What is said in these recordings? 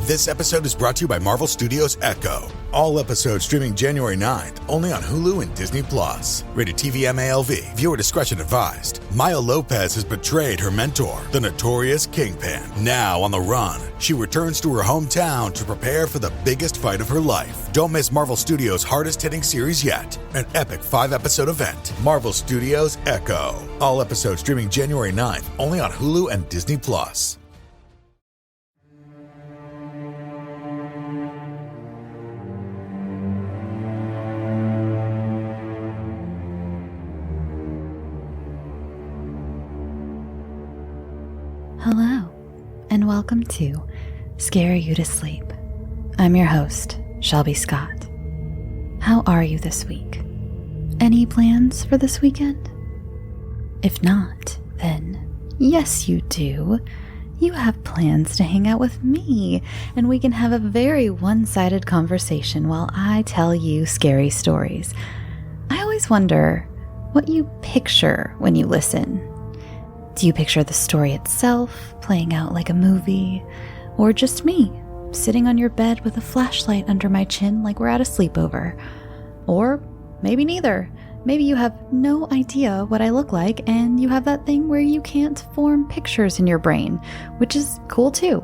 This episode is brought to you by Marvel Studios Echo. All episodes streaming January 9th, only on Hulu and Disney+. Rated TV MALV. Viewer discretion advised. Maya Lopez has betrayed her mentor, the notorious Kingpin. Now on the run, she returns to her hometown to prepare for the biggest fight of her life. Don't miss Marvel Studios' hardest-hitting series yet. An epic 5-episode event. Marvel Studios Echo. All episodes streaming January 9th, only on Hulu and Disney+. Hello, and welcome to Scare You to Sleep. I'm your host, Shelby Scott. How are you this week? Any plans for this weekend? If not, then yes you do. You have plans to hang out with me, and we can have a very one-sided conversation while I tell you scary stories. I always wonder what you picture when you listen. Do you picture the story itself playing out like a movie, or just me sitting on your bed with a flashlight under my chin like we're at a sleepover? Or maybe neither. Maybe you have no idea what I look like and you have that thing where you can't form pictures in your brain, which is cool too.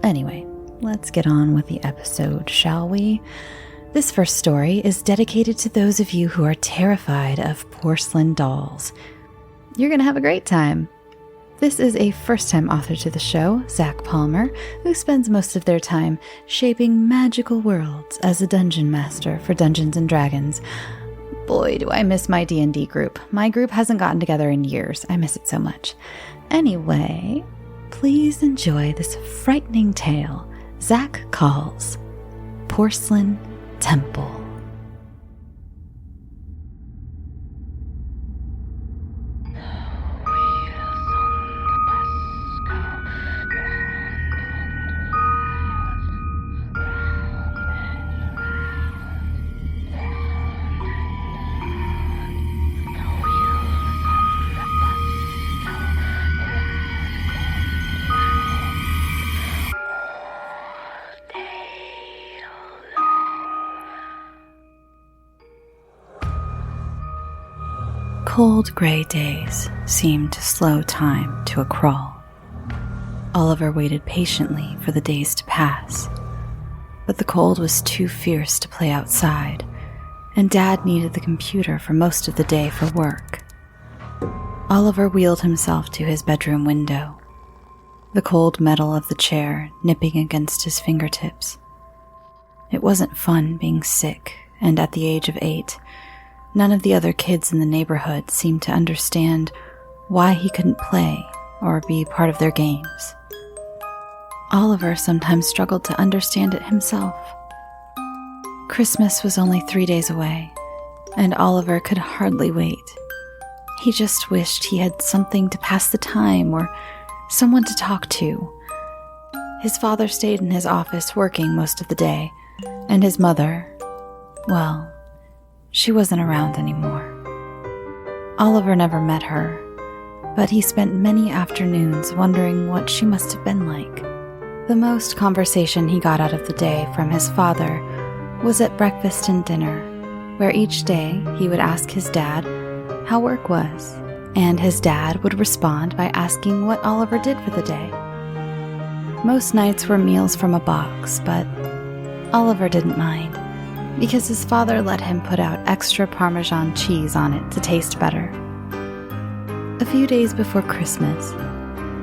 Anyway, let's get on with the episode, shall we? This first story is dedicated to those of you who are terrified of porcelain dolls. You're going to have a great time. This is a first-time author to the show, Zach Palmer, who spends most of their time shaping magical worlds as a dungeon master for Dungeons & Dragons. Boy, do I miss my D&D group. My group hasn't gotten together in years. I miss it so much. Anyway, please enjoy this frightening tale Zach calls Porcelain Temple. Cold gray days seemed to slow time to a crawl. Oliver waited patiently for the days to pass, but the cold was too fierce to play outside, and Dad needed the computer for most of the day for work. Oliver wheeled himself to his bedroom window, the cold metal of the chair nipping against his fingertips. It wasn't fun being sick, and at the age of 8, none of the other kids in the neighborhood seemed to understand why he couldn't play or be part of their games. Oliver sometimes struggled to understand it himself. Christmas was only 3 days away, and Oliver could hardly wait. He just wished he had something to pass the time or someone to talk to. His father stayed in his office working most of the day, and his mother, well, she wasn't around anymore. Oliver never met her, but he spent many afternoons wondering what she must have been like. The most conversation he got out of the day from his father was at breakfast and dinner, where each day he would ask his dad how work was, and his dad would respond by asking what Oliver did for the day. Most nights were meals from a box, but Oliver didn't mind, because his father let him put out extra Parmesan cheese on it to taste better. A few days before Christmas,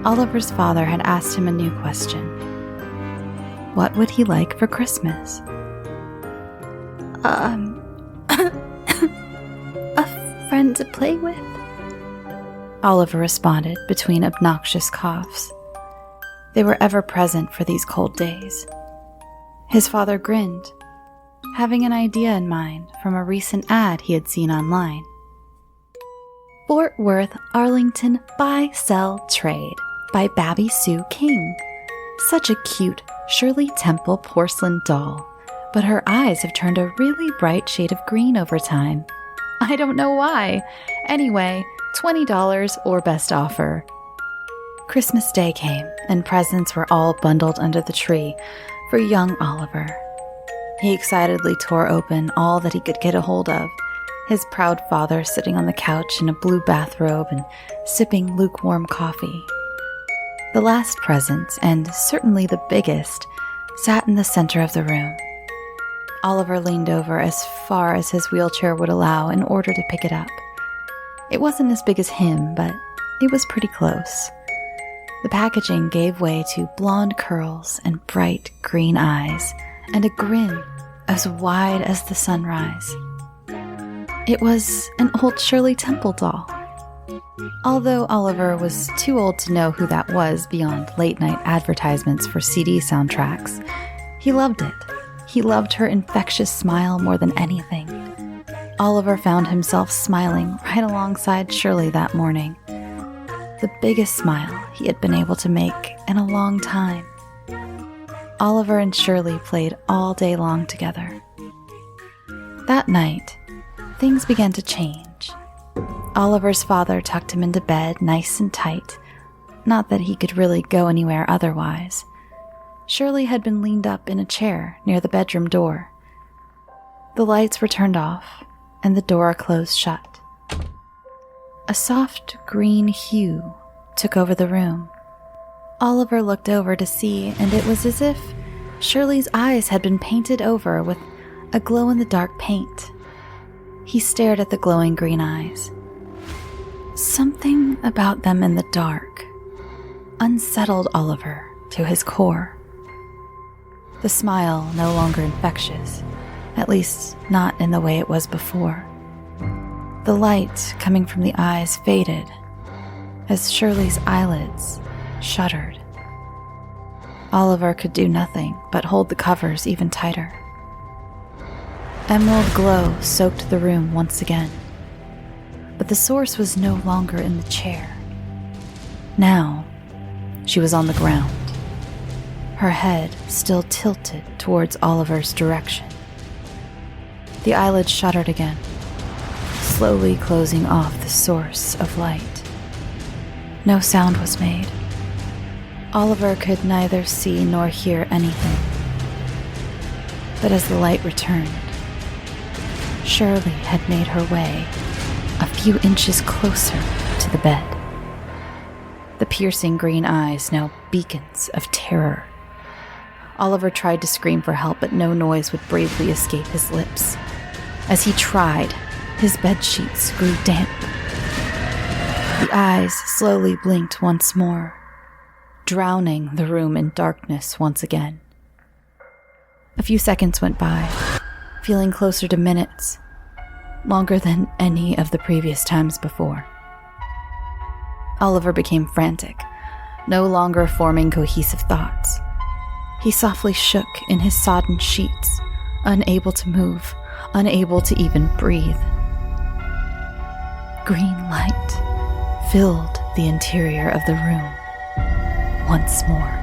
Oliver's father had asked him a new question. What would he like for Christmas? A friend to play with? Oliver responded between obnoxious coughs. They were ever present for these cold days. His father grinned, having an idea in mind from a recent ad he had seen online. Fort Worth, Arlington, Buy, Sell, Trade by Babby Sue King. Such a cute Shirley Temple porcelain doll, but her eyes have turned a really bright shade of green over time. I don't know why. Anyway, $20 or best offer. Christmas Day came, and presents were all bundled under the tree for young Oliver. He excitedly tore open all that he could get a hold of, his proud father sitting on the couch in a blue bathrobe and sipping lukewarm coffee. The last present, and certainly the biggest, sat in the center of the room. Oliver leaned over as far as his wheelchair would allow in order to pick it up. It wasn't as big as him, but it was pretty close. The packaging gave way to blonde curls and bright green eyes, and a grin as wide as the sunrise. It was an old Shirley Temple doll. Although Oliver was too old to know who that was beyond late-night advertisements for CD soundtracks, he loved it. He loved her infectious smile more than anything. Oliver found himself smiling right alongside Shirley that morning. The biggest smile he had been able to make in a long time. Oliver and Shirley played all day long together. That night, things began to change. Oliver's father tucked him into bed nice and tight, not that he could really go anywhere otherwise. Shirley had been leaned up in a chair near the bedroom door. The lights were turned off, and the door closed shut. A soft green hue took over the room. Oliver looked over to see, and it was as if Shirley's eyes had been painted over with a glow-in-the-dark paint. He stared at the glowing green eyes. Something about them in the dark unsettled Oliver to his core. The smile no longer infectious, at least not in the way it was before. The light coming from the eyes faded as Shirley's eyelids shuddered. Oliver could do nothing but hold the covers even tighter. Emerald glow soaked the room once again, but the source was no longer in the chair. Now, she was on the ground, her head still tilted towards Oliver's direction. The eyelids shuddered again, slowly closing off the source of light. No sound was made. Oliver could neither see nor hear anything. But as the light returned, Shirley had made her way a few inches closer to the bed. The piercing green eyes now beacons of terror. Oliver tried to scream for help, but no noise would bravely escape his lips. As he tried, his bedsheets grew damp. The eyes slowly blinked once more, drowning the room in darkness once again. A few seconds went by, feeling closer to minutes, longer than any of the previous times before. Oliver became frantic, no longer forming cohesive thoughts. He softly shook in his sodden sheets, unable to move, unable to even breathe. Green light filled the interior of the room once more.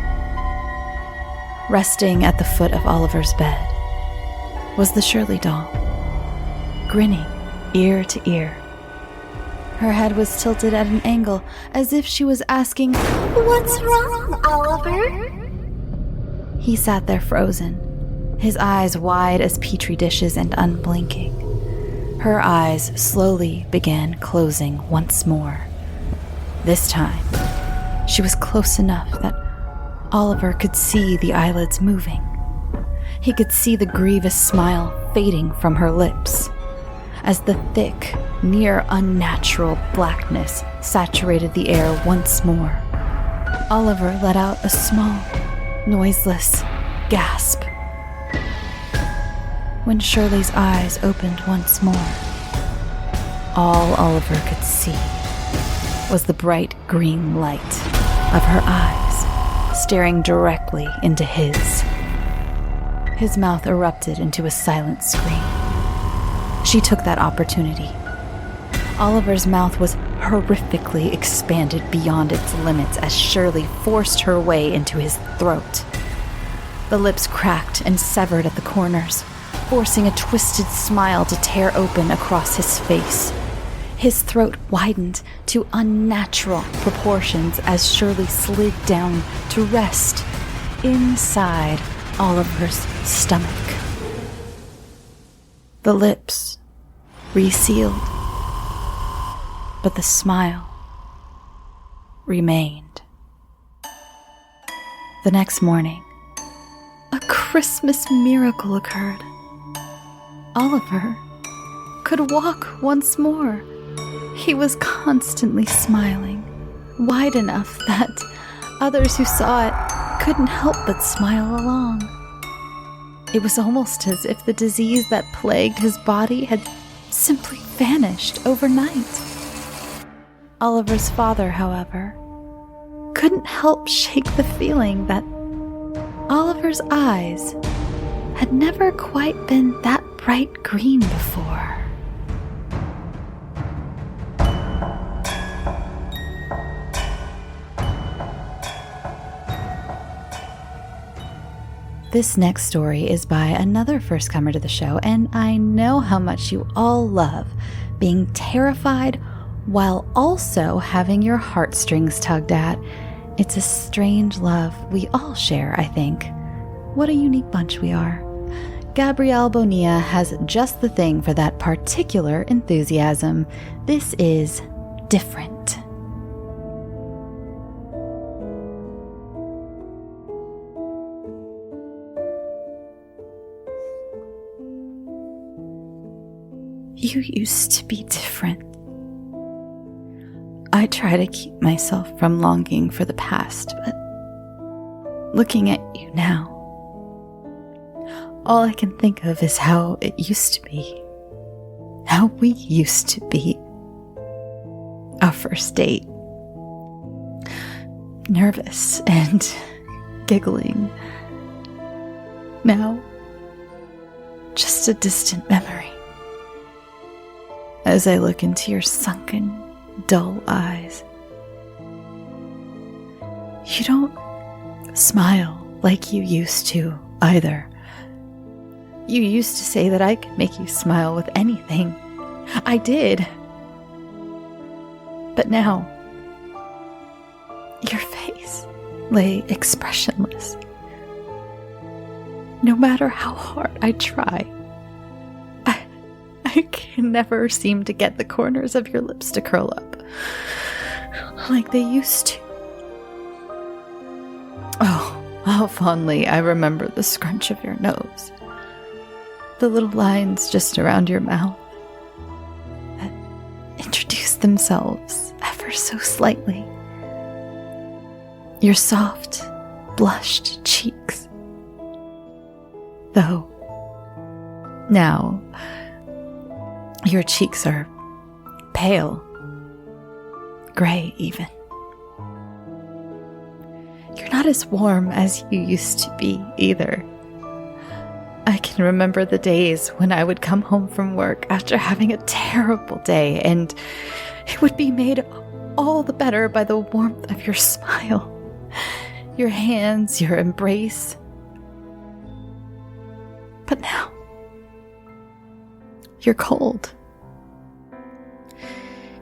Resting at the foot of Oliver's bed was the Shirley doll, grinning ear to ear. Her head was tilted at an angle as if she was asking, "What's wrong, Oliver?" He sat there frozen, his eyes wide as petri dishes and unblinking. Her eyes slowly began closing once more. This time, she was close enough that Oliver could see the eyelids moving. He could see the grievous smile fading from her lips as the thick, near unnatural blackness saturated the air once more. Oliver let out a small, noiseless gasp. When Shirley's eyes opened once more, all Oliver could see was the bright green light of her eyes staring directly into his. His mouth erupted into a silent scream. She took that opportunity. Oliver's mouth was horrifically expanded beyond its limits as Shirley forced her way into his throat. The lips cracked and severed at the corners, forcing a twisted smile to tear open across his face. His throat widened to unnatural proportions as Shirley slid down to rest inside Oliver's stomach. The lips resealed, but the smile remained. The next morning, a Christmas miracle occurred. Oliver could walk once more. He was constantly smiling, wide enough that others who saw it couldn't help but smile along. It was almost as if the disease that plagued his body had simply vanished overnight. Oliver's father, however, couldn't help shake the feeling that Oliver's eyes had never quite been that bright green before. This next story is by another first-comer to the show, and I know how much you all love being terrified while also having your heartstrings tugged at. It's a strange love we all share, I think. What a unique bunch we are. Gabrielle Bonilla has just the thing for that particular enthusiasm. This is Different. You used to be different. I try to keep myself from longing for the past, but looking at you now, all I can think of is how it used to be. How we used to be. Our first date. Nervous and giggling. Now, just a distant memory. As I look into your sunken, dull eyes. You don't smile like you used to, either. You used to say that I could make you smile with anything. I did. But now, your face lay expressionless. No matter how hard I try, I can never seem to get the corners of your lips to curl up like they used to. Oh, how fondly I remember the scrunch of your nose, the little lines just around your mouth that introduce themselves ever so slightly, your soft, blushed cheeks. Though, now, your cheeks are pale, gray even. You're not as warm as you used to be either. I can remember the days when I would come home from work after having a terrible day, and it would be made all the better by the warmth of your smile, your hands, your embrace. But now, you're cold.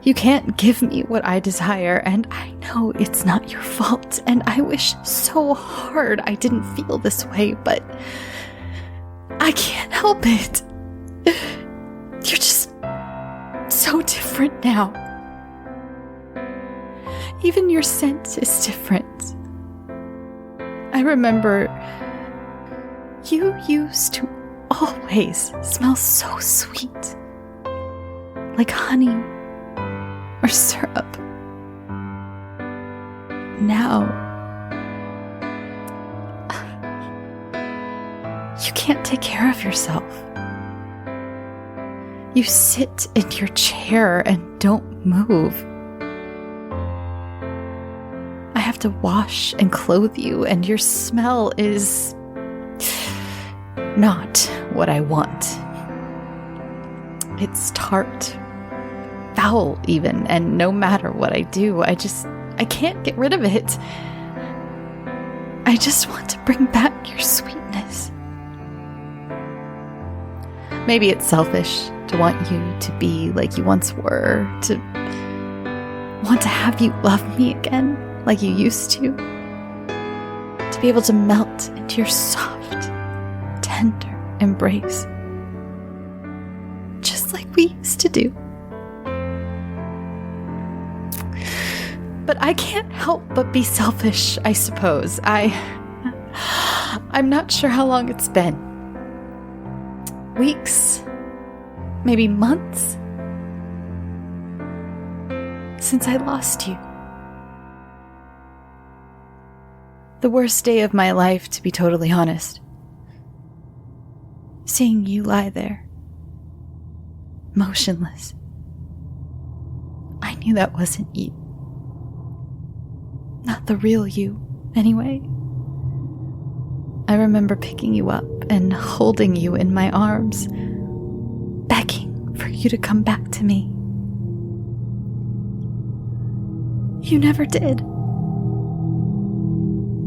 You can't give me what I desire, and I know it's not your fault, and I wish so hard I didn't feel this way, but I can't help it. You're just so different now. Even your scent is different. I remember you used to always smell so sweet, like honey or syrup. Now, you can't take care of yourself. You sit in your chair and don't move. I have to wash and clothe you, and your smell is not what I want. It's tart, foul even, and no matter what I do, I can't get rid of it. I just want to bring back your sweetness. Maybe it's selfish to to want you to be like you once were, to want to have you love me again like you used to be able to melt into your soft, tender embrace, just like we used to do. But I can't help but be selfish, I suppose. I'm not sure how long it's been. Weeks, maybe months, since I lost you. The worst day of my life, to be totally honest. Seeing you lie there, motionless. I knew that wasn't you. Not the real you, anyway. I remember picking you up and holding you in my arms, begging for you to come back to me. You never did.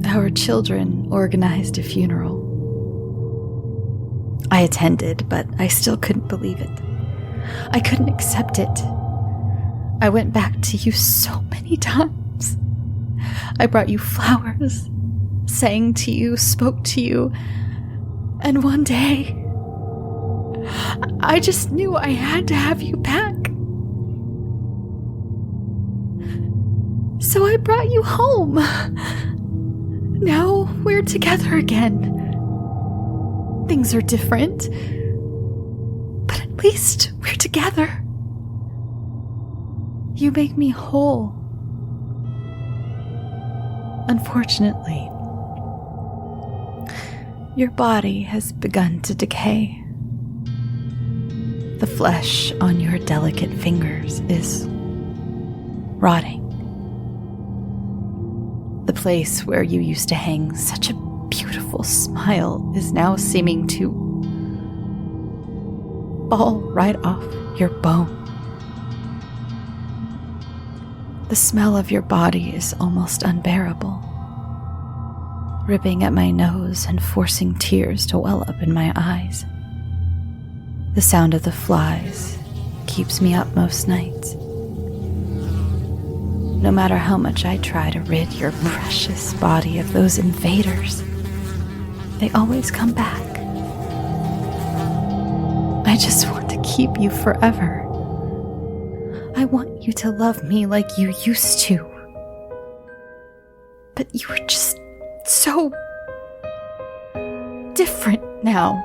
Our children organized a funeral. I attended, but I still couldn't believe it. I couldn't accept it. I went back to you so many times. I brought you flowers, sang to you, spoke to you, and one day, I just knew I had to have you back. So I brought you home. Now we're together again. Things are different, but at least we're together. You make me whole. Unfortunately, your body has begun to decay. The flesh on your delicate fingers is rotting. The place where you used to hang such a beautiful smile is now seeming to fall right off your bone. The smell of your body is almost unbearable, ripping at my nose and forcing tears to well up in my eyes. The sound of the flies keeps me up most nights. No matter how much I try to rid your precious body of those invaders, they always come back. I just want to keep you forever. I want you to love me like you used to. But you are just so different now.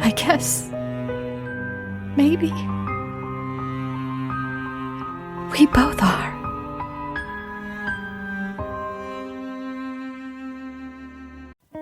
I guess maybe we both are.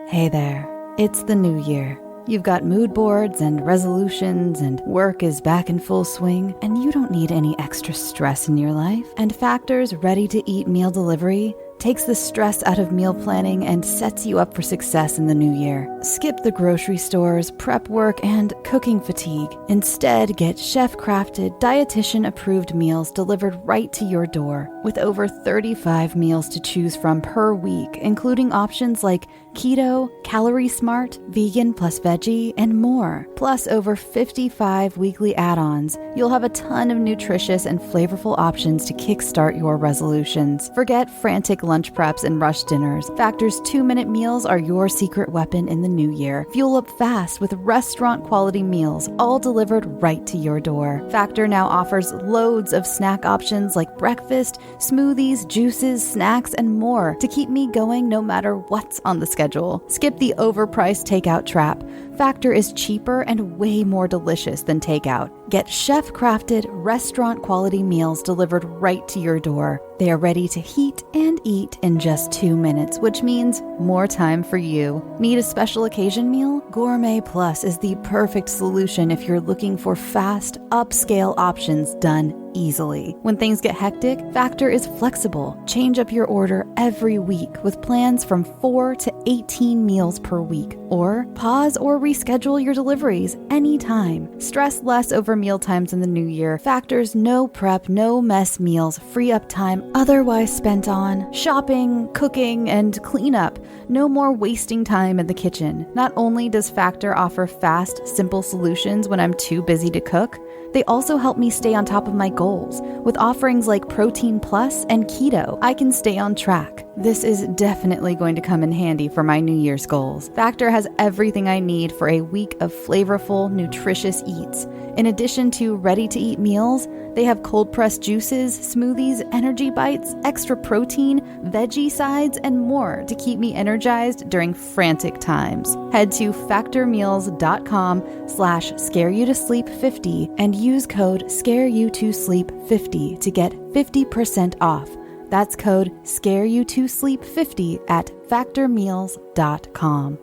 Hey there, it's the new year. You've got mood boards and resolutions, and work is back in full swing, and you don't need any extra stress in your life. And Factor's ready-to-eat meal delivery takes the stress out of meal planning and sets you up for success in the new year. Skip the grocery stores, prep work, and cooking fatigue. Instead, get chef-crafted, dietitian-approved meals delivered right to your door, with over 35 meals to choose from per week, including options like keto, calorie smart, vegan plus veggie, and more. Plus over 55 weekly add-ons. You'll have a ton of nutritious and flavorful options to kickstart your resolutions. Forget frantic lunch preps and rush dinners. Factor's 2-minute meals are your secret weapon in the new year. Fuel up fast with restaurant-quality meals, all delivered right to your door. Factor now offers loads of snack options like breakfast, smoothies, juices, snacks, and more to keep me going no matter what's on the schedule. Skip the overpriced takeout trap. Factor is cheaper and way more delicious than takeout. Get chef-crafted, restaurant-quality meals delivered right to your door. They are ready to heat and eat in just 2 minutes, which means more time for you. Need a special occasion meal? Gourmet Plus is the perfect solution if you're looking for fast, upscale options done easily. When things get hectic, Factor is flexible. Change up your order every week with plans from 4 to 18 meals per week. Or pause or reschedule your deliveries anytime. Stress less over meal times in the new year. Factor's no prep, no mess meals free up time otherwise spent on shopping, cooking, and cleanup. No more wasting time in the kitchen. Not only does Factor offer fast, simple solutions when I'm too busy to cook, they also help me stay on top of my goals. With offerings like Protein Plus and Keto, I can stay on track. This is definitely going to come in handy for my New Year's goals. Factor has everything I need for a week of flavorful, nutritious eats. In addition to ready-to-eat meals, they have cold-pressed juices, smoothies, energy bites, extra protein, veggie sides, and more to keep me energized during frantic times. Head to factormeals.com/scareyoutosleep50 and use code scareyoutosleep50 to get 50% off. That's code scareyoutosleep50 at factormeals.com.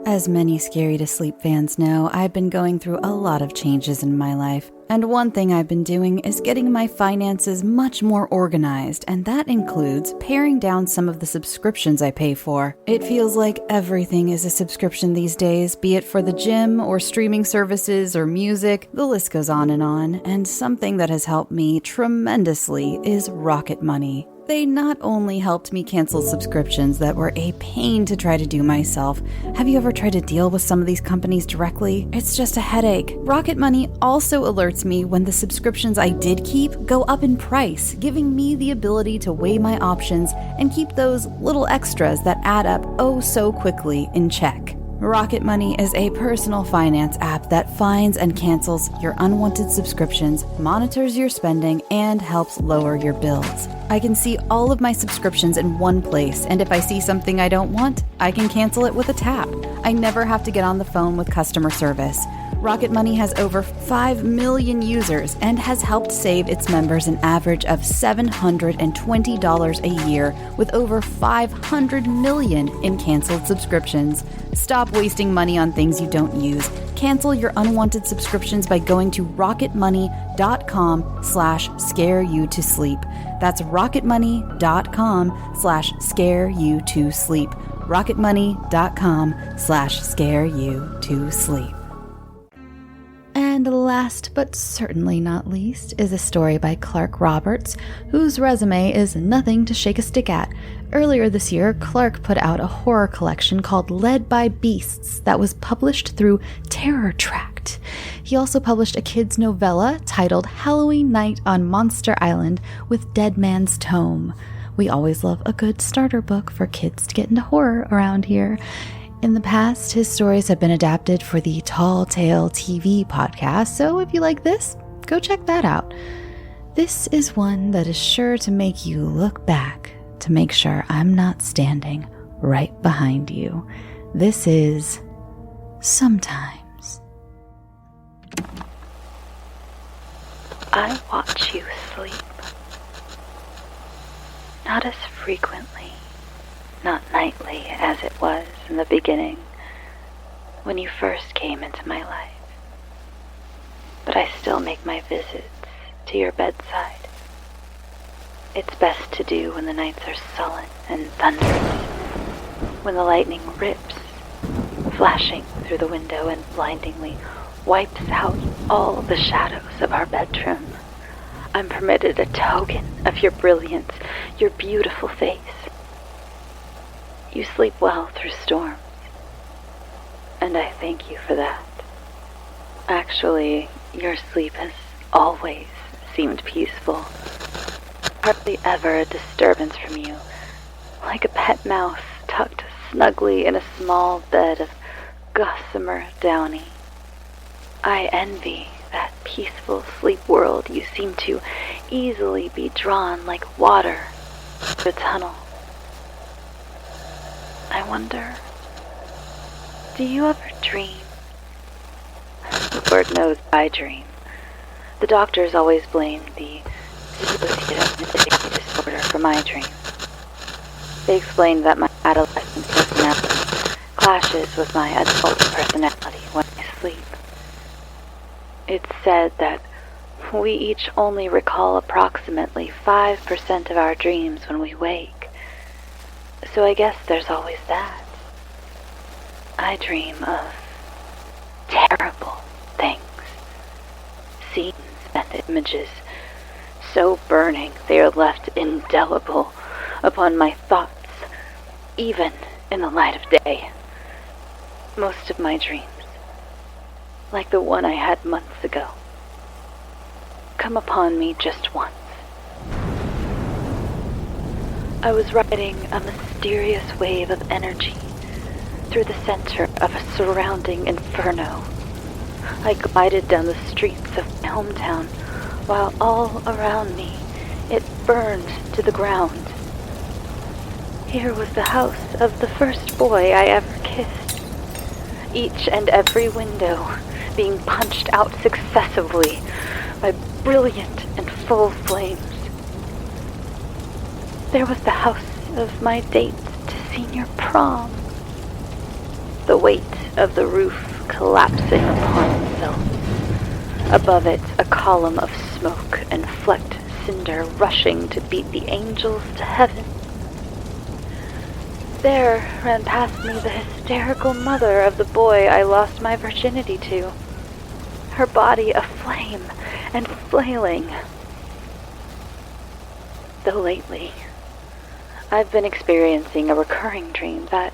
As many Scary to Sleep fans know, I've been going through a lot of changes in my life. And one thing I've been doing is getting my finances much more organized, and that includes paring down some of the subscriptions I pay for. It feels like everything is a subscription these days, be it for the gym or streaming services or music. The list goes on, and something that has helped me tremendously is Rocket Money. They not only helped me cancel subscriptions that were a pain to try to do myself. Have you ever tried to deal with some of these companies directly? It's just a headache. Rocket Money also alerts me when the subscriptions I did keep go up in price, giving me the ability to weigh my options and keep those little extras that add up oh so quickly in check. Rocket Money is a personal finance app that finds and cancels your unwanted subscriptions, monitors your spending, and helps lower your bills. I can see all of my subscriptions in one place, and if I see something I don't want, I can cancel it with a tap. I never have to get on the phone with customer service. Rocket Money has over 5 million users and has helped save its members an average of $720 a year with over 500 million in canceled subscriptions. Stop wasting money on things you don't use. Cancel your unwanted subscriptions by going to rocketmoney.com/scareyoutosleep. That's rocketmoney.com/scareyoutosleep. rocketmoney.com/scareyoutosleep. And last but certainly not least is a story by Clark Roberts, whose resume is nothing to shake a stick at. Earlier this year, Clark put out a horror collection called Led by Beasts that was published through Terror Tract. He also published a kid's novella titled Halloween Night on Monster Island with Dead Man's Tome. We always love a good starter book for kids to get into horror around here. In the past, his stories have been adapted for the Tall Tale TV podcast, so if you like this, go check that out. This is one that is sure to make you look back to make sure I'm not standing right behind you. This is Sometimes. I watch you sleep. Not as frequently, not nightly as it was in the beginning when you first came into my life. But I still make my visits to your bedside. It's best to do when the nights are sullen and thunderous, when the lightning rips, flashing through the window and blindingly wipes out all the shadows of our bedroom. I'm permitted a token of your brilliance, your beautiful face. You sleep well through storms, and I thank you for that. Actually, your sleep has always seemed peaceful. Hardly ever a disturbance from you, like a pet mouse tucked snugly in a small bed of gossamer downy. I envy that peaceful sleep world you seem to easily be drawn like water through a tunnel. I wonder, do you ever dream? The Lord knows I dream. The doctors always blame the dissociative disorder for my dreams. They explained that my adolescent personality clashes with my adult personality when I sleep. It's said that we each only recall approximately 5% of our dreams when we wake. So I guess there's always that. I dream of terrible things, scenes and images so burning they are left indelible upon my thoughts, even in the light of day. Most of my dreams, like the one I had months ago, come upon me just once. I was riding a mysterious wave of energy through the center of a surrounding inferno. I glided down the streets of my hometown while all around me it burned to the ground. Here was the house of the first boy I ever kissed, each and every window being punched out successively by brilliant and full flames. There was the house of my date to senior prom, the weight of the roof collapsing upon itself. Above it, a column of smoke and flecked cinder rushing to beat the angels to heaven. There ran past me the hysterical mother of the boy I lost my virginity to, her body aflame and flailing. Though lately, I've been experiencing a recurring dream that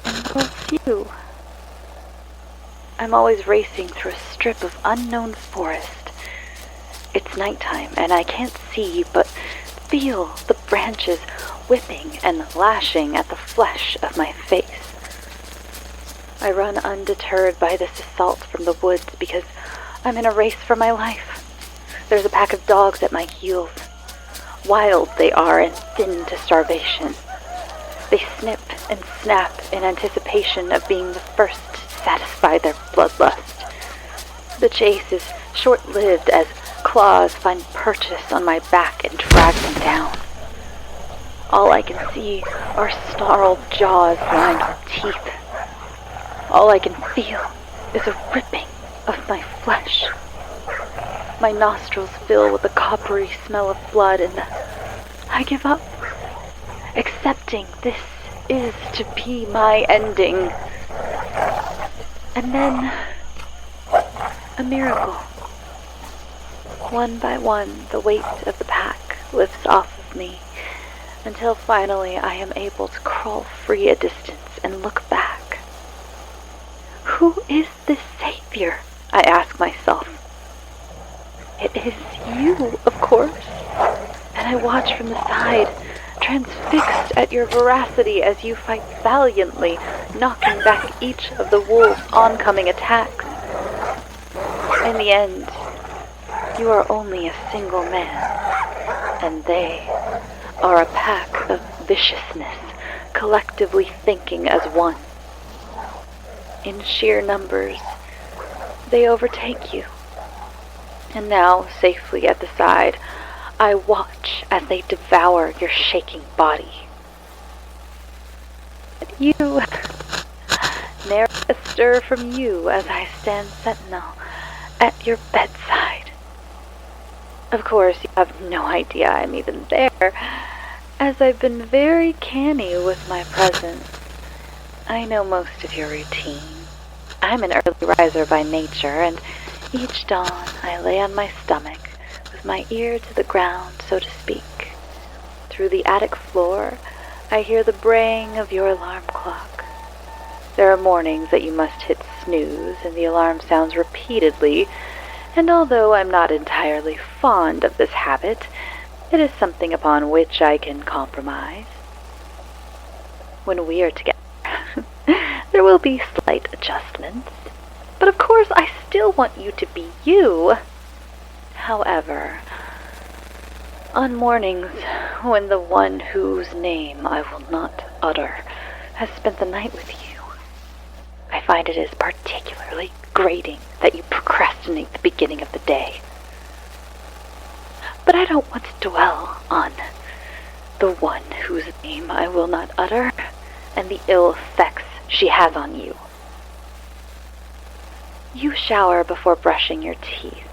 involves you. I'm always racing through a strip of unknown forest. It's nighttime, and I can't see but feel the branches whipping and lashing at the flesh of my face. I run undeterred by this assault from the woods because I'm in a race for my life. There's a pack of dogs at my heels. Wild they are and thin to starvation. They snip and snap in anticipation of being the first to satisfy their bloodlust. The chase is short-lived as claws find purchase on my back and drag me down. All I can see are snarled jaws lined with teeth. All I can feel is a ripping of my flesh. My nostrils fill with the coppery smell of blood, and I give up, accepting this is to be my ending. And then, a miracle. One by one, the weight of the pack lifts off of me, until finally I am able to crawl free a distance and look back. Who is this savior? I ask myself. It is you, of course. And I watch from the side, transfixed at your veracity as you fight valiantly, knocking back each of the wolves' oncoming attacks. In the end, you are only a single man, and they are a pack of viciousness, collectively thinking as one. In sheer numbers, they overtake you. And now, safely at the side, I watch as they devour your shaking body. But you, ne'er a stir from you as I stand sentinel at your bedside. Of course, you have no idea I'm even there, as I've been very canny with my presence. I know most of your routine. I'm an early riser by nature, and each dawn I lay on my stomach with my ear to the ground, so to speak. Through the attic floor, I hear the braying of your alarm clock. There are mornings that you must hit snooze, and the alarm sounds repeatedly, and although I'm not entirely fond of this habit, it is something upon which I can compromise. When we are together, there will be slight adjustments, but of course I still want you to be you. However, on mornings when the one whose name I will not utter has spent the night with you, I find it is particularly grating that you procrastinate the beginning of the day. But I don't want to dwell on the one whose name I will not utter and the ill effects she has on you. You shower before brushing your teeth,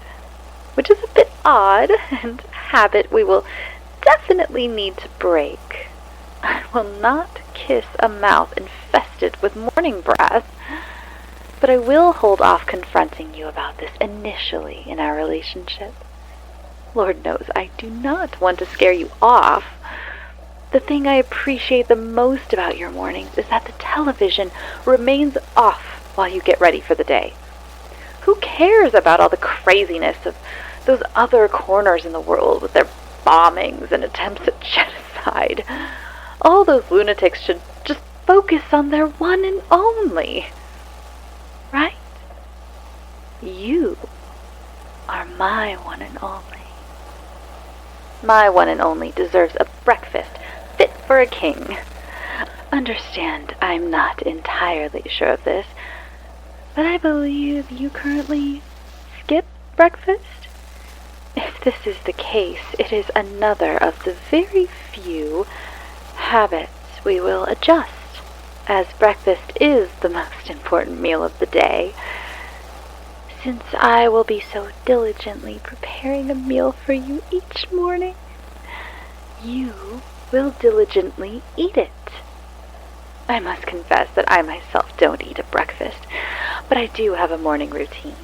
which is a bit odd and a habit we will definitely need to break. I will not kiss a mouth infested with morning breath, but I will hold off confronting you about this initially in our relationship. Lord knows I do not want to scare you off. The thing I appreciate the most about your mornings is that the television remains off while you get ready for the day. Who cares about all the craziness of those other corners in the world with their bombings and attempts at genocide? All those lunatics should just focus on their one and only. Right? You are my one and only. My one and only deserves a breakfast fit for a king. Understand, I'm not entirely sure of this, but I believe you currently skip breakfast? If this is the case, it is another of the very few habits we will adjust, as breakfast is the most important meal of the day. Since I will be so diligently preparing a meal for you each morning, you will diligently eat it. I must confess that I myself don't eat a breakfast, but I do have a morning routine.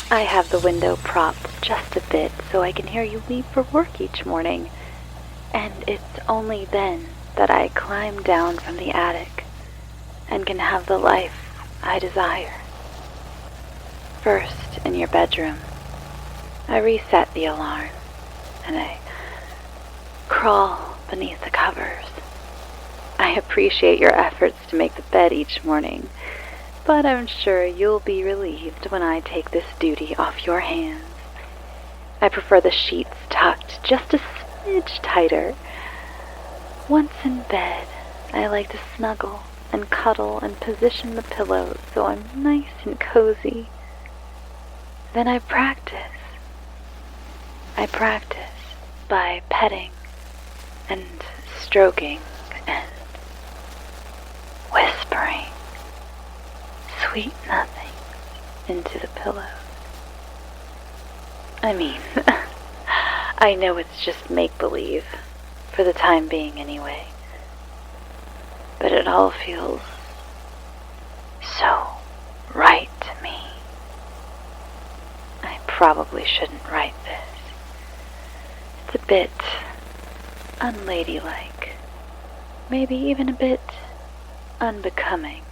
I have the window propped just a bit so I can hear you leave for work each morning, and it's only then that I climb down from the attic and can have the life I desire. First, in your bedroom, I reset the alarm, and I crawl beneath the covers. I appreciate your efforts to make the bed each morning, but I'm sure you'll be relieved when I take this duty off your hands. I prefer the sheets tucked just a smidge tighter. Once in bed, I like to snuggle and cuddle and position the pillows so I'm nice and cozy. Then I practice. I practice by petting and stroking and whispering sweet nothings into the pillows. I mean, I know it's just make-believe, for the time being anyway, but it all feels so right to me. I probably shouldn't write this. It's a bit unladylike, maybe even a bit unbecoming.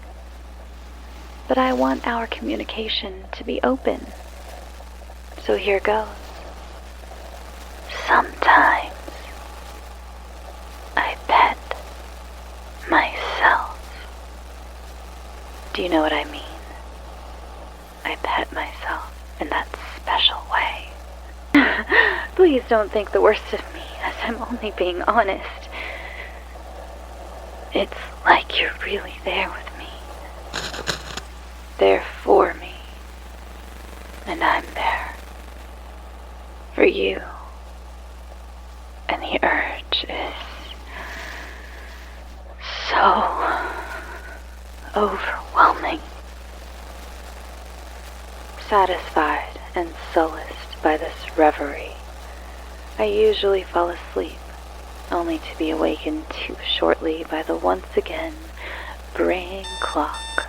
But I want our communication to be open. So here goes. Sometimes I pet myself. Do you know what I mean? I pet myself in that special way. Please don't think the worst of me, as I'm only being honest. It's like you're really there with me. There for me. And I'm there for you. And the urge is so overwhelming. Satisfied and solaced by this reverie, I usually fall asleep, only to be awakened too shortly by the once again braying clock.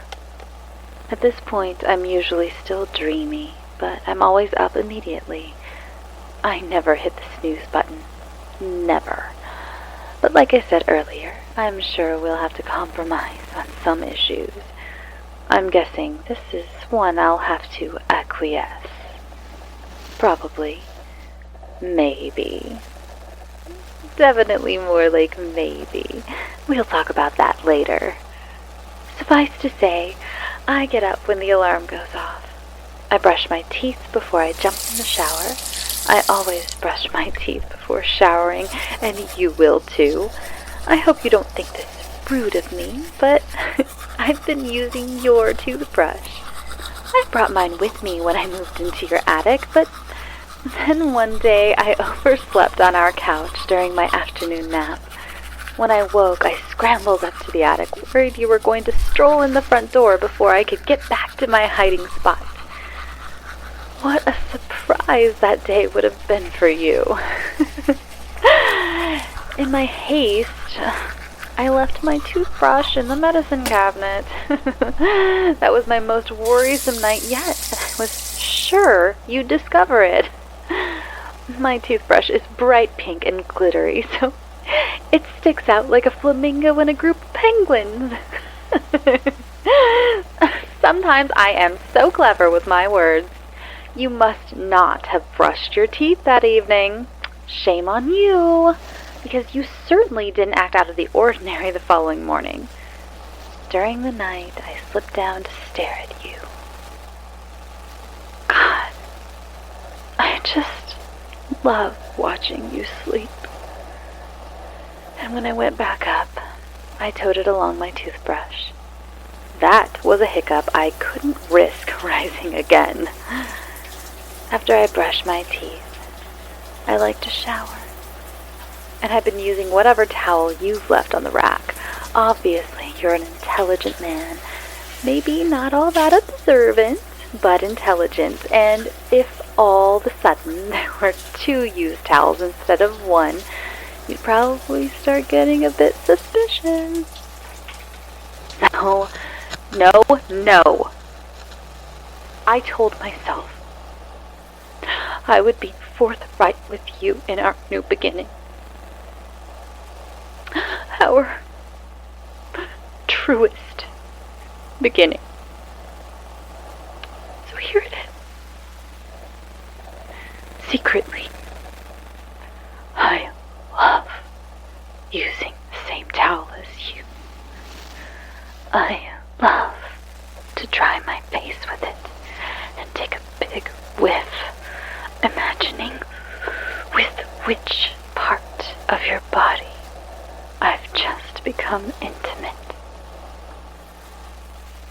At this point, I'm usually still dreamy, but I'm always up immediately. I never hit the snooze button. Never. But like I said earlier, I'm sure we'll have to compromise on some issues. I'm guessing this is one I'll have to acquiesce. Probably. Maybe. Definitely more like maybe. We'll talk about that later. Suffice to say, I get up when the alarm goes off. I brush my teeth before I jump in the shower. I always brush my teeth before showering, and you will too. I hope you don't think this rude of me, but I've been using your toothbrush. I brought mine with me when I moved into your attic, but then one day I overslept on our couch during my afternoon nap. When I woke, I scrambled up to the attic, worried you were going to stroll in the front door before I could get back to my hiding spot. What a surprise! wise that day would have been for you. In my haste, I left my toothbrush in the medicine cabinet. That was my most worrisome night yet. I was sure you'd discover it. My toothbrush is bright pink and glittery, so it sticks out like a flamingo in a group of penguins. Sometimes I am so clever with my words. You must not have brushed your teeth that evening. Shame on you, because you certainly didn't act out of the ordinary the following morning. During the night, I slipped down to stare at you. God, I just love watching you sleep. And when I went back up, I toted along my toothbrush. That was a hiccup I couldn't risk rising again. After I brush my teeth, I like to shower. And I've been using whatever towel you've left on the rack. Obviously, you're an intelligent man. Maybe not all that observant, but intelligent. And if all of a sudden there were 2 used towels instead of 1, you'd probably start getting a bit suspicious. No. I told myself I would be forthright with you in our new beginning. Our truest beginning. So here it is. Secretly, I love using the same towel as you. I love to dry my face with it and take a big whiff, imagining with which part of your body I've just become intimate.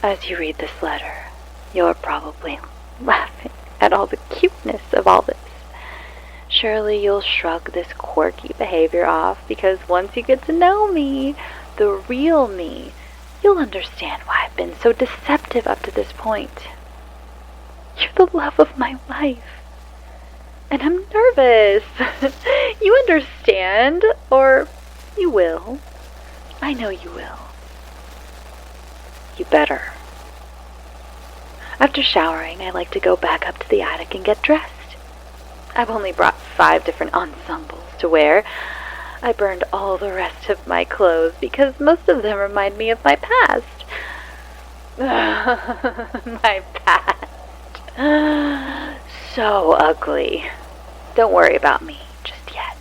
As you read this letter, you're probably laughing at all the cuteness of all this. Surely you'll shrug this quirky behavior off, because once you get to know me, the real me, you'll understand why I've been so deceptive up to this point. You're the love of my life. And I'm nervous. You understand, or you will. I know you will. You better. After showering, I like to go back up to the attic and get dressed. I've only brought 5 different ensembles to wear. I burned all the rest of my clothes because most of them remind me of my past. My past. So ugly. Don't worry about me just yet.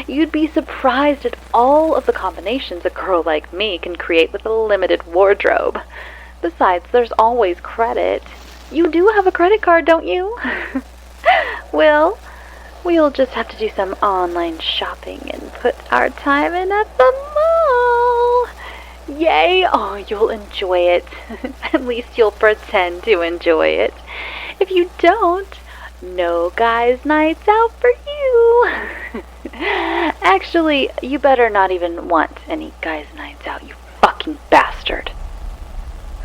You'd be surprised at all of the combinations a girl like me can create with a limited wardrobe. Besides, there's always credit. You do have a credit card, don't you? Well, we'll just have to do some online shopping and put our time in at the mall. Yay! Oh, you'll enjoy it. At least you'll pretend to enjoy it. If you don't, no guys' nights out for you. Actually, you better not even want any guys' nights out, you fucking bastard.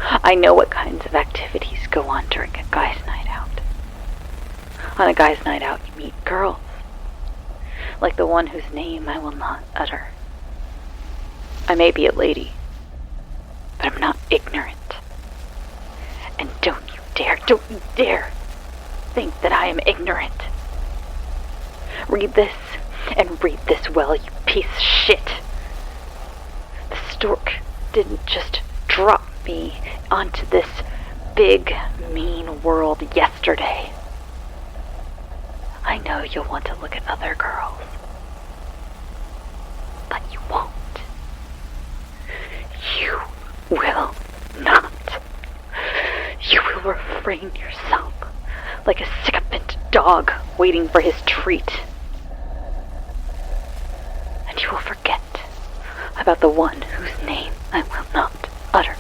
I know what kinds of activities go on during a guys' night out. On a guy's night out, you meet girls, like the one whose name I will not utter. I may be a lady, but I'm not ignorant. And don't you dare think that I am ignorant. Read this, and read this well, you piece of shit. The stork didn't just drop me onto this big, mean world yesterday. I know you'll want to look at other girls, but you won't. You will not. You will refrain yourself like a sycophant dog waiting for his treat. And you will forget about the one whose name I will not utter.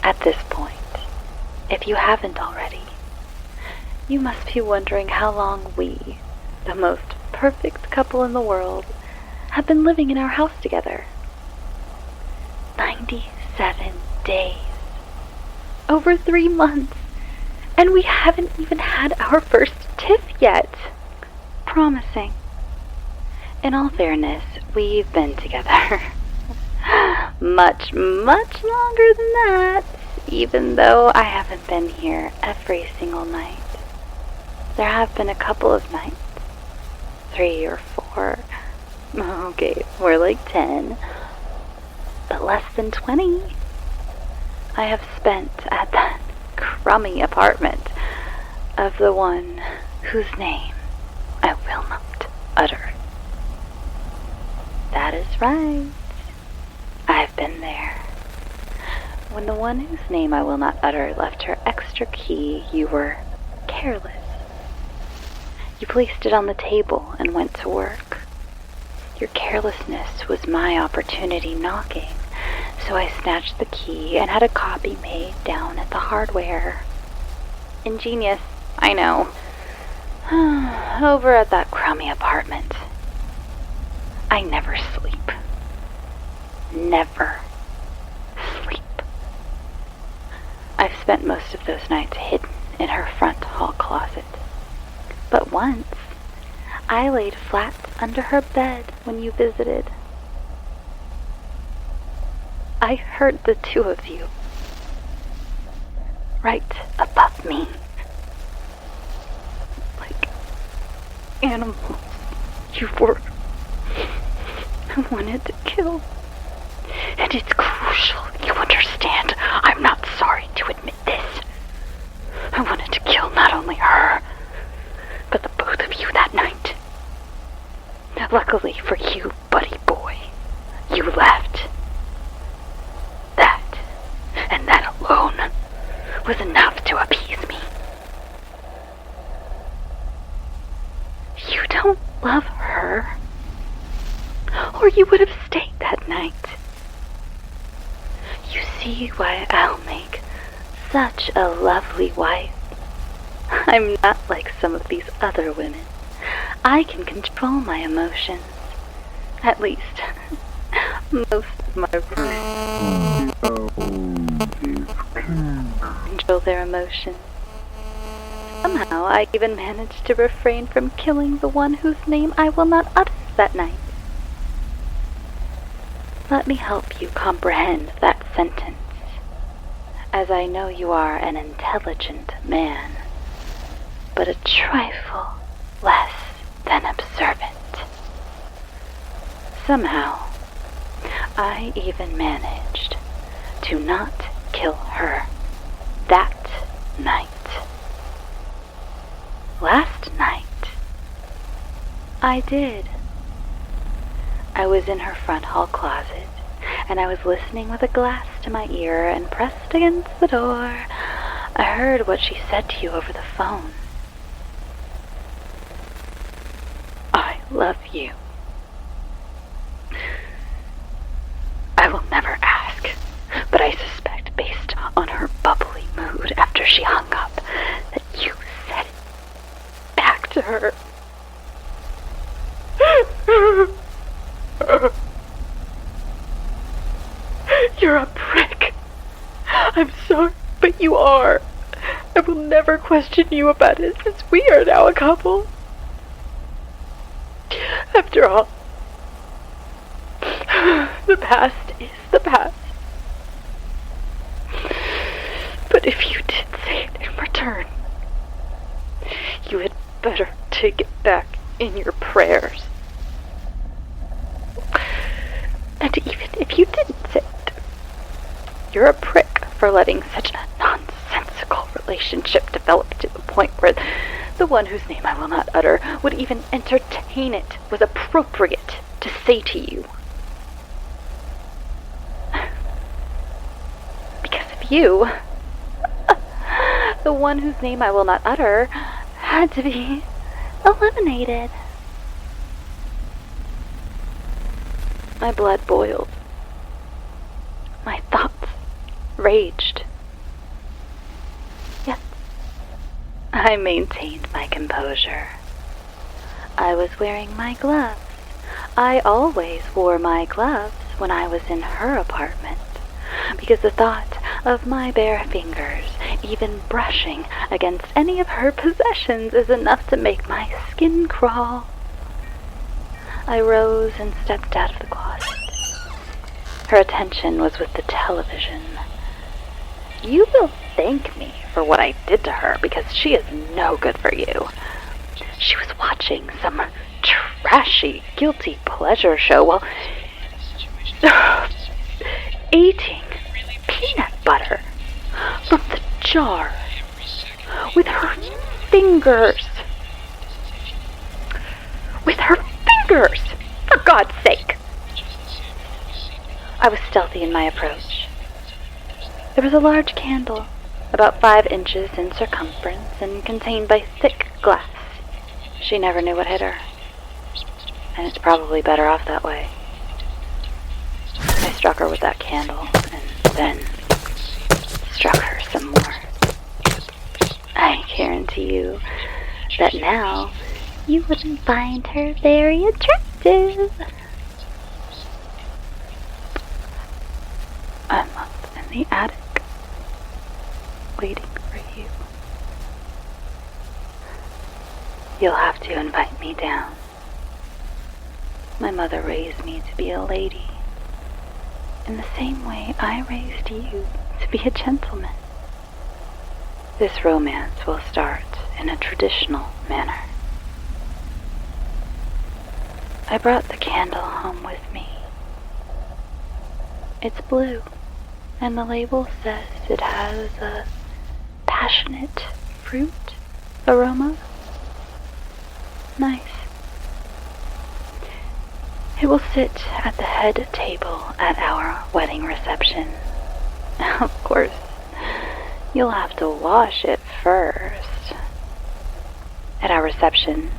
At this point, if you haven't already, you must be wondering how long we, the most perfect couple in the world, have been living in our house together. 97 days. Over 3 months. And we haven't even had our first tiff yet. Promising. In all fairness, we've been together much, much longer than that, even though I haven't been here every single night. There have been a couple of nights, 3 or 4, okay, more like 10, but less than 20 I have spent at that crummy apartment of the one whose name I will not utter. That is right. I've been there. When the one whose name I will not utter left her extra key, you were careless. You placed it on the table and went to work. Your carelessness was my opportunity knocking, so I snatched the key and had a copy made down at the hardware. Ingenious, I know. Over at that crummy apartment. I never sleep. Never sleep. I've spent most of those nights hidden in her front hall closet. But once, I laid flat under her bed when you visited. I heard the 2 of you, right above me, like animals you were. I wanted to kill. And it's crucial you understand. I'm not sorry to admit this. I wanted to kill not only her, but the both of you that night. Luckily for you, buddy boy, you left. That, and that alone, was enough to appease me. You don't love her, or you would have stayed that night. You see why I'll make such a lovely wife. I'm not like some of these other women. I can control my emotions. At least, most of my control their emotions. Somehow I even managed to refrain from killing the one whose name I will not utter that night. Let me help you comprehend that sentence, as I know you are an intelligent man, but a trifle less than observant. Somehow, I even managed to not kill her that night. Last night, I did. I was in her front hall closet, and I was listening with a glass to my ear and pressed against the door. I heard what she said to you over the phone. I love you. I will never ask, but I suspect, based on her bubbly mood after she hung up, that you said it back to her. You're a prick. I'm sorry, but you are. I will never question you about it, since we are now a couple. After all, the past is the past. But if you did say it in return, you had better take it back in your prayers. And even if you didn't say it, you're a prick for letting such a nonsensical relationship develop to the point where the one whose name I will not utter would even entertain it was appropriate to say to you. Because of you, the one whose name I will not utter had to be eliminated. My blood boiled. My thoughts raged. Yet, I maintained my composure. I was wearing my gloves. I always wore my gloves when I was in her apartment, because the thought of my bare fingers, even brushing against any of her possessions, is enough to make my skin crawl. I rose and stepped out of the closet. Her attention was with the television. You will thank me for what I did to her because she is no good for you. She was watching some trashy, guilty pleasure show while eating peanut butter from the jar with her fingers. With her fingers! For God's sake! I was stealthy in my approach. There was a large candle, about 5 inches in circumference and contained by thick glass. She never knew what hit her, and it's probably better off that way. I struck her with that candle, and then struck her some more. I guarantee you that now you wouldn't find her very attractive. I'm up in the attic, waiting for you. You'll have to invite me down. My mother raised me to be a lady, in the same way I raised you to be a gentleman. This romance will start in a traditional manner. I brought the candle home with me. It's blue, and the label says it has a passionate fruit aroma. Nice. It will sit at the head table at our wedding reception. Of course, you'll have to wash it first. At our reception,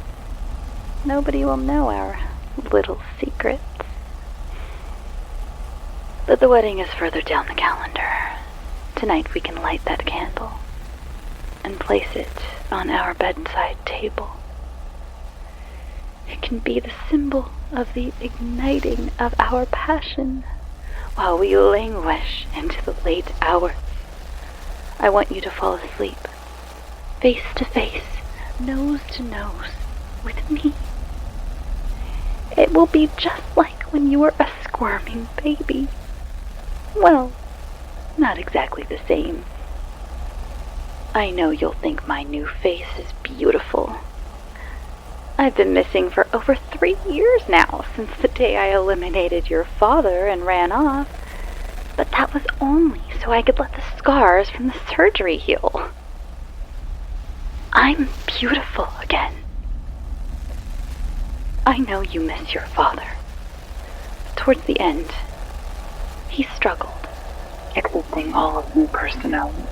nobody will know our little secrets. But the wedding is further down the calendar. Tonight we can light that candle and place it on our bedside table. It can be the symbol of the igniting of our passion while we languish into the late hours. I want you to fall asleep, face to face, nose to nose with me. It will be just like when you were a squirming baby. Well, not exactly the same. I know you'll think my new face is beautiful. I've been missing for over 3 years now, since the day I eliminated your father and ran off. But that was only so I could let the scars from the surgery heal. I'm beautiful again. I know you miss your father. Towards the end, he struggled, accepting all of new personalities.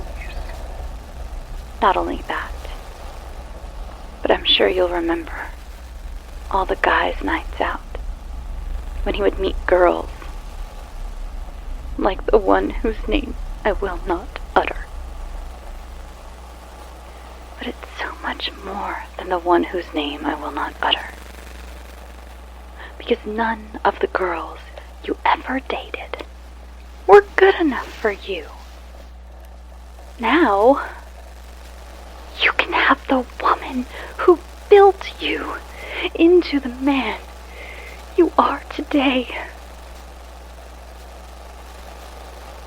Not only that, but I'm sure you'll remember all the guys' nights out, when he would meet girls, like the one whose name I will not utter. But it's so much more than the one whose name I will not utter. Because none of the girls you ever dated were good enough for you. Now, you can have the woman who built you into the man you are today.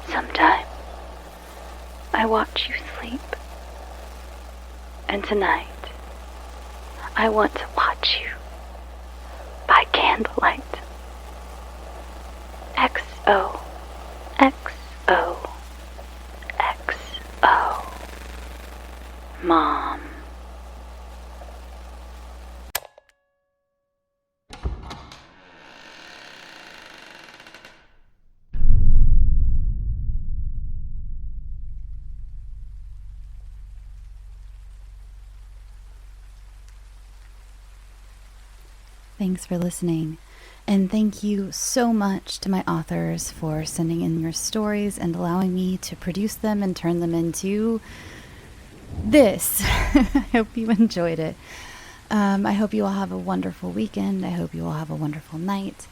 Sometimes I watch you sleep, and tonight I want to watch you by candlelight. XO, XO, XO. Mom. Thanks for listening. And thank you so much to my authors for sending in your stories and allowing me to produce them and turn them into this. I hope you enjoyed it. I hope you all have a wonderful weekend. I hope you all have a wonderful night.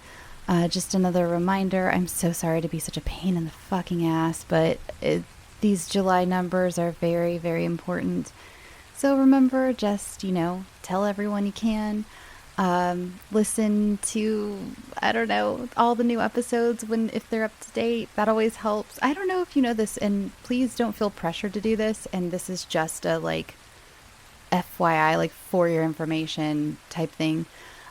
Just another reminder, I'm so sorry to be such a pain in the fucking ass, but these July numbers are very, very important. So remember, just, tell everyone you can. Listen to, I don't know, all the new episodes if they're up to date. That always helps. I don't know if you know this, and please don't feel pressured to do this. And this is just a FYI, for your information type thing.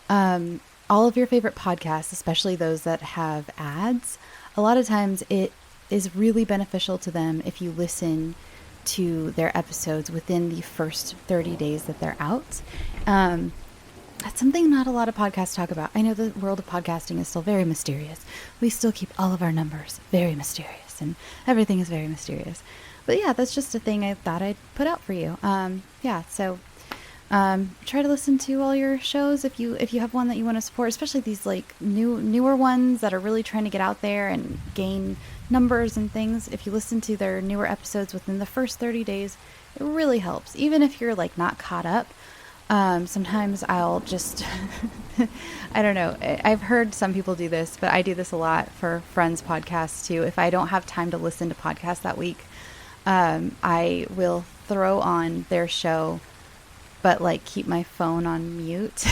All of your favorite podcasts, especially those that have ads, a lot of times it is really beneficial to them if you listen to their episodes within the first 30 days that they're out. That's something not a lot of podcasts talk about. I know the world of podcasting is still very mysterious. We still keep all of our numbers very mysterious, and everything is very mysterious. But yeah, that's just a thing I thought I'd put out for you. So try to listen to all your shows if you have one that you want to support, especially these newer ones that are really trying to get out there and gain numbers and things. If you listen to their newer episodes within the first 30 days, it really helps. Even if you're not caught up, sometimes I'll just I don't know. I've heard some people do this, but I do this a lot for friends' podcasts too. If I don't have time to listen to podcasts that week, I will throw on their show, but keep my phone on mute.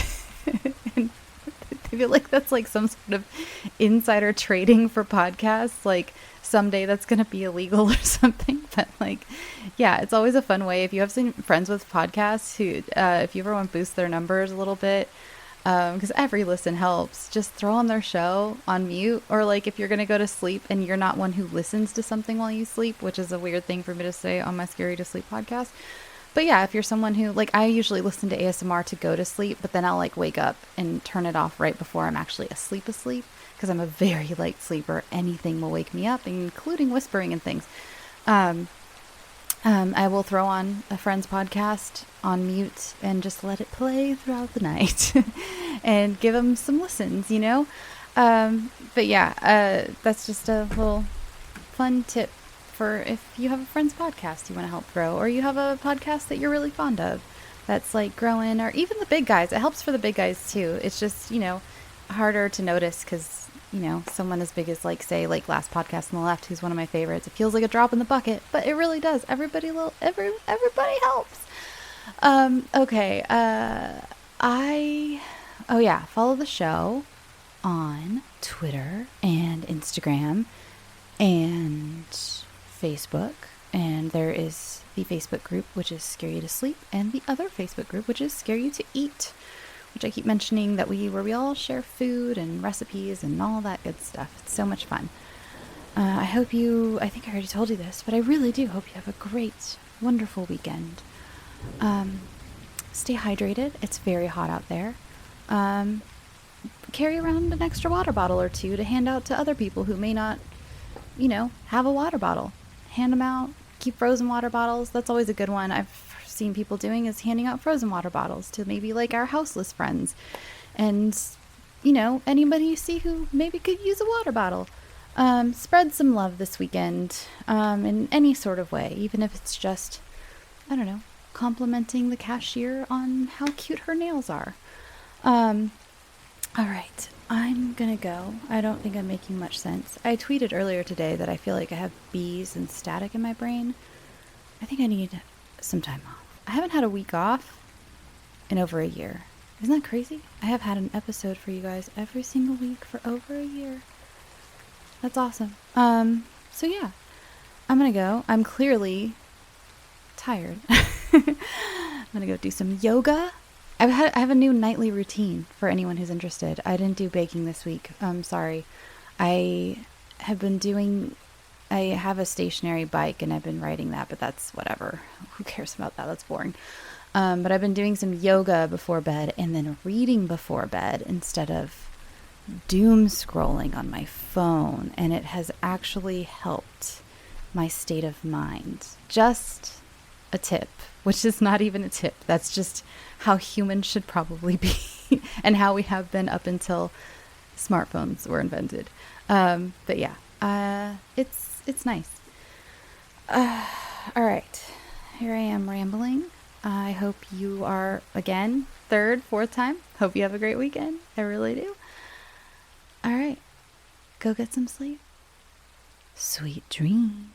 And I feel like that's some sort of insider trading for podcasts. Someday that's going to be illegal or something. But yeah, it's always a fun way. If you have some friends with podcasts who, if you ever want to boost their numbers a little bit, because every listen helps, just throw on their show on mute. Or if you're going to go to sleep and you're not one who listens to something while you sleep, which is a weird thing for me to say on my Scary to Sleep podcast. But yeah, if you're someone who, I usually listen to ASMR to go to sleep, but then I'll wake up and turn it off right before I'm actually asleep, because I'm a very light sleeper. Anything will wake me up, including whispering and things. I will throw on a friend's podcast on mute and just let it play throughout the night and give them some listens, But yeah, that's just a little fun tip for if you have a friend's podcast you want to help grow, or you have a podcast that you're really fond of that's growing, or even the big guys. It helps for the big guys too. It's just, harder to notice because, someone as big as say Last Podcast on the Left, who's one of my favorites. It feels like a drop in the bucket, but it really does. Everybody helps. Okay. Follow the show on Twitter and Instagram and Facebook, and there is the Facebook group, which is Scare You to Sleep, and the other Facebook group, which is Scare You to Eat, which I keep mentioning, where we all share food and recipes and all that good stuff. It's so much fun. I think I already told you this, but I really do hope you have a great, wonderful weekend. Stay hydrated. It's very hot out there. Carry around an extra water bottle or two to hand out to other people who may not, have a water bottle. Hand them out. Keep frozen water bottles. That's always a good one. I've seen people doing is handing out frozen water bottles to maybe our houseless friends, and anybody you see who maybe could use a water bottle. Spread some love this weekend, in any sort of way, even if it's just, I don't know, complimenting the cashier on how cute her nails are. All right, I'm gonna go. I don't think I'm making much sense. I tweeted earlier today that I feel like I have bees and static in my brain. I think I need some time off. I haven't had a week off in over a year. Isn't that crazy? I have had an episode for you guys every single week for over a year. That's awesome. So yeah, I'm gonna go. I'm clearly tired. I'm gonna go do some yoga. I have a new nightly routine for anyone who's interested. I didn't do baking this week. I'm sorry. I have a stationary bike and I've been riding that, but that's whatever. Who cares about that? That's boring. But I've been doing some yoga before bed and then reading before bed instead of doom scrolling on my phone. And it has actually helped my state of mind. Just a tip, which is not even a tip. That's just how humans should probably be and how we have been up until smartphones were invented. But yeah, it's nice. All right, here I am rambling. I hope you are, again, third, fourth time. Hope you have a great weekend. I really do. All right, go get some sleep. Sweet dreams.